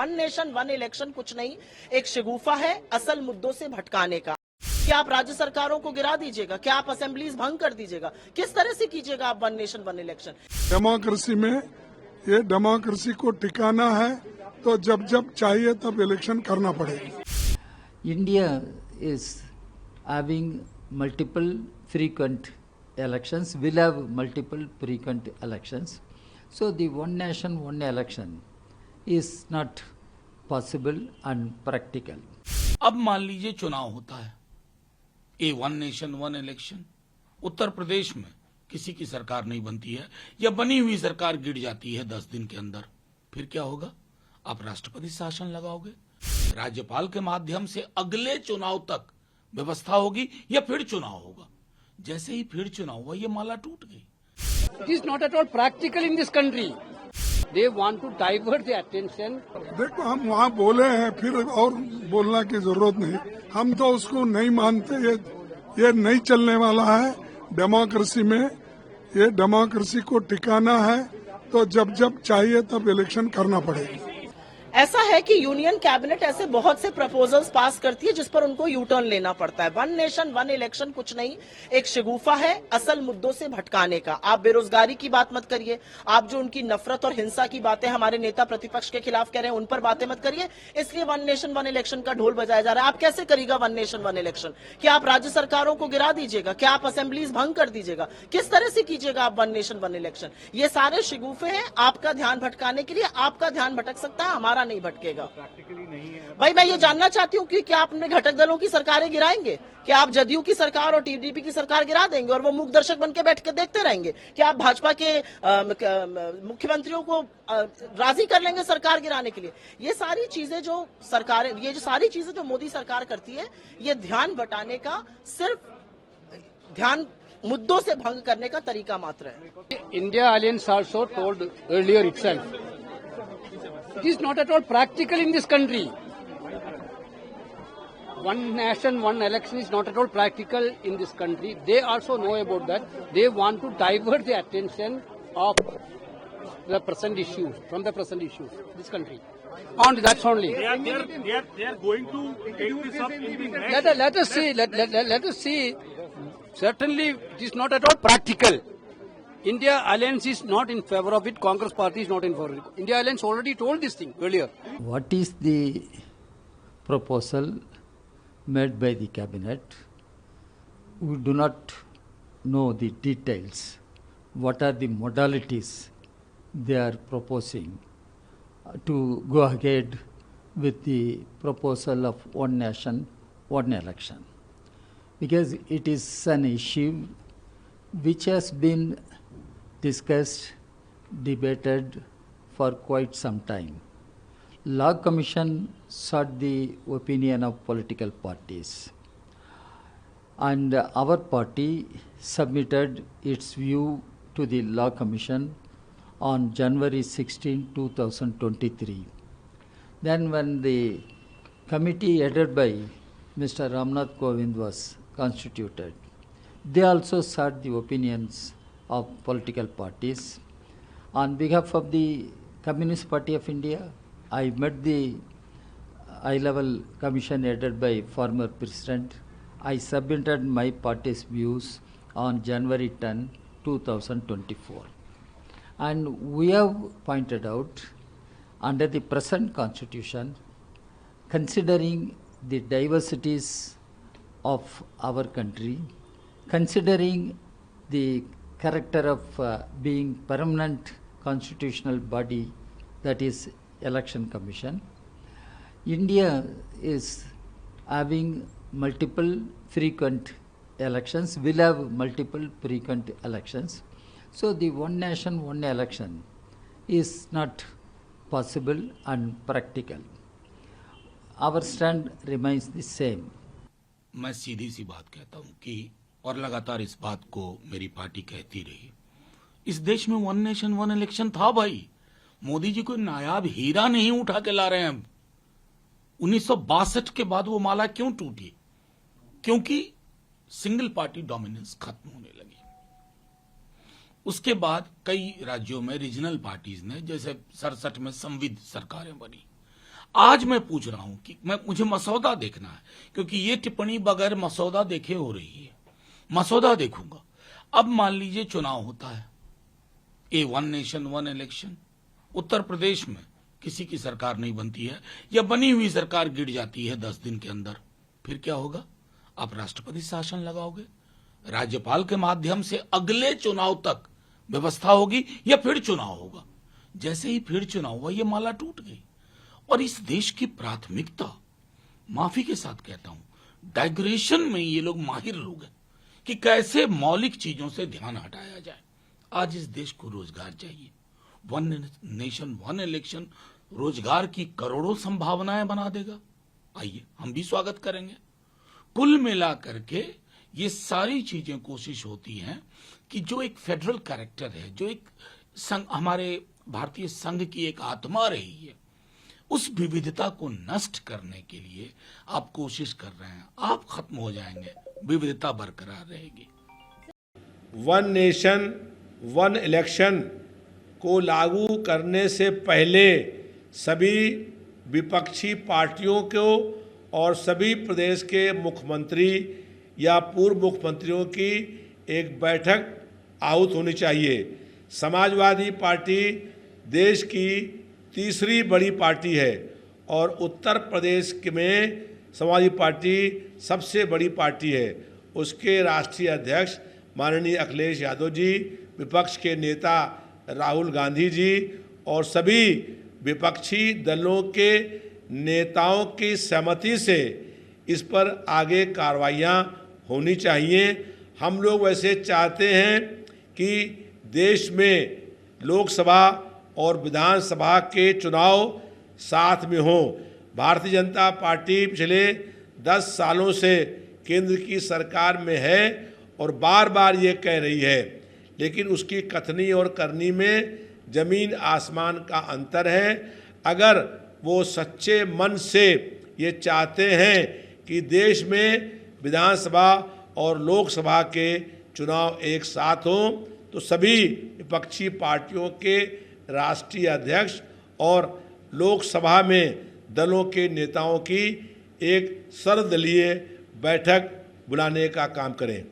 One nation one election कुछ नहीं, एक शगुफा है असल मुद्दों से भटकाने का। क्या आप राज्य सरकारों को गिरा दीजिएगा? क्या आप असेंबलीज भंग कर दीजिएगा? किस तरह से कीजिएगा आप one nation one election? Democracy में ये डेमोक्रेसी को टिकाना है तो जब जब चाहिए तब इलेक्शन करना पड़ेगा। India is having multiple frequent elections, will have multiple frequent elections. So the one nation, one election is not possible and practical. अब मान लीजिए चुनाव होता है, ये one nation one election, Uttar Pradesh में किसी की सरकार नहीं बनती है या बनी हुई सरकार गिर जाती है 10 दिन के अंदर, फिर क्या होगा? आप राष्ट्रपति शासन लगाओगे, राज्यपाल के माध्यम से अगले चुनाव तक व्यवस्था होगी या फिर चुनाव होगा। जैसे ही फिर चुनाव हुआ ये माला टूट गई। It is not at all practical in this country. They want to divert the attention. देखो हम वहाँ बोले हैं, फिर और बोलना की जरूरत नहीं। हम तो उसको नहीं मानते, ये नहीं चलने वाला है। डेमोक्रेसी में ये डेमोक्रेसी को टिकाना है तो जब जब चाहिए तब इलेक्शन करना पड़ेगा। ऐसा है कि यूनियन कैबिनेट ऐसे बहुत से प्रपोजल्स पास करती है जिस पर उनको यू टर्न लेना पड़ता है। वन नेशन वन इलेक्शन कुछ नहीं, एक शगुफा है असल मुद्दों से भटकाने का। आप बेरोजगारी की बात मत करिए, आप जो उनकी नफरत और हिंसा की बातें हमारे नेता प्रतिपक्ष के खिलाफ कह रहे हैं उन पर बातें मत करिए, इसलिए वन नेशन वन इलेक्शन का ढोल बजाया जा रहा है। आप कैसे करिएगा वन नेशन वन इलेक्शन? क्या आप राज्य सरकारों को गिरा दीजिएगा? क्या आप असेंबलीज भंग कर दीजिएगा? किस तरह से कीजिएगा आप वन नेशन वन इलेक्शन? ये सारे शगुफे हैं आपका ध्यान भटकाने के लिए। आपका ध्यान भटक सकता है, हमारा नहीं भटकेगा। भाई मैं ये जानना चाहती हूँ कि क्या आप अपने घटक दलों की सरकारें गिराएंगे? क्या आप जदयू की सरकार और टीडीपी की सरकार गिरा देंगे और वो मूक दर्शक बन के बैठ के देखते रहेंगे? क्या आप भाजपा के मुख्यमंत्रियों को राजी कर लेंगे सरकार गिराने के लिए? ये सारी चीजें जो सरकारें, ये जो सारी चीजें जो मोदी सरकार करती है, ये ध्यान बटाने का, सिर्फ ध्यान मुद्दों से भंग करने का तरीका मात्र है। India Alliance also told earlier itself. It is not at all practical in this country. One nation, one election is not at all practical in this country. They also know about that. They want to divert the attention of the present issues, from the present issues, this country. And that's only. They are going to take this up in the next. Let us see. Let us see. Certainly, it is not at all practical. India Alliance is not in favor of it. Congress party is not in favor of it. India Alliance already told this thing earlier. What is the proposal made by the cabinet? We do not know the details. What are the modalities they are proposing to go ahead with the proposal of one nation, one election? Because it is an issue which has been discussed, debated for quite some time. Law Commission sought the opinion of political parties, and our party submitted its view to the Law Commission on January 16, 2023. Then when the committee headed by Mr. Ramnath Kovind was constituted, they also sought the opinions of political parties. On behalf of the Communist Party of India, I met the high-level commission headed by former President. I submitted my party's views on January 10, 2024. And we have pointed out, under the present constitution, considering the diversities of our country, considering the character of being permanent constitutional body, that is election commission, India is having multiple frequent elections, will have multiple frequent elections. So the one nation, one election is not possible and practical. Our stand remains the same. मैं सीधी सी बात कहता हूं कि, और लगातार इस बात को मेरी पार्टी कहती रही, इस देश में वन नेशन वन इलेक्शन था भाई। मोदी जी कोई नायाब हीरा नहीं उठा के ला रहे हैं। 1962 के बाद वो माला क्यों टूटी? क्योंकि सिंगल पार्टी डोमिनेंस खत्म होने लगी। उसके बाद कई राज्यों में रीजनल पार्टीज ने, जैसे 67 में संविध सरकारें बनी। आज मैं पूछ रहा हूं कि मुझे मसौदा देखना है, क्योंकि ये टिप्पणी बगैर मसौदा देखे हो रही है। मसौदा देखूंगा। अब मान लीजिए चुनाव होता है, ये one nation one election, Uttar Pradesh में किसी की सरकार नहीं बनती है या बनी हुई सरकार गिर जाती है 10 दिन के अंदर, फिर क्या होगा? आप राष्ट्रपति शासन लगाओगे, राज्यपाल के माध्यम से अगले चुनाव तक व्यवस्था होगी या फिर चुनाव होगा? जैसे ही फिर चुनाव हुआ, ये माला टूट गई। और इस देश की प्राथमिकता, माफी के साथ कहता हूं, डाइग्रेशन में ये लोग माहिर लोग हैं कि कैसे मौलिक चीजों से ध्यान हटाया जाए। आज इस देश को रोजगार चाहिए। वन नेशन वन इलेक्शन रोजगार की करोड़ों संभावनाएं बना देगा। आइए हम भी स्वागत करेंगे। कुल मिला करके ये सारी चीजें कोशिश होती हैं कि जो एक फेडरल कैरेक्टर है, जो एक संघ, हमारे भारतीय संघ की एक आत्मा रही है, उस विविधता को नष्ट करने के लिए आप कोशिश कर रहे हैं। आप खत्म हो जाएंगे, विविधता बरकरार रहेगी। वन नेशन वन इलेक्शन को लागू करने से पहले सभी विपक्षी पार्टियों को और सभी प्रदेश के मुख्यमंत्री या पूर्व मुख्यमंत्रियों की एक बैठक आहूत होनी चाहिए। समाजवादी पार्टी देश की तीसरी बड़ी पार्टी है और उत्तर प्रदेश में समाजवादी पार्टी सबसे बड़ी पार्टी है। उसके राष्ट्रीय अध्यक्ष माननीय अखिलेश यादव जी, विपक्ष के नेता राहुल गांधी जी और सभी विपक्षी दलों के नेताओं की सहमति से इस पर आगे कार्रवाइयाँ होनी चाहिए। हम लोग वैसे चाहते हैं कि देश में लोकसभा और विधानसभा के चुनाव साथ में हों। भारतीय जनता पार्टी पिछले 10 सालों से केंद्र की सरकार में है और बार बार ये कह रही है, लेकिन उसकी कथनी और करनी में जमीन आसमान का अंतर है। अगर वो सच्चे मन से ये चाहते हैं कि देश में विधानसभा और लोकसभा के चुनाव एक साथ हों, तो सभी विपक्षी पार्टियों के राष्ट्रीय अध्यक्ष और लोकसभा में दलों के नेताओं की एक सर्वदलीय बैठक बुलाने का काम करें।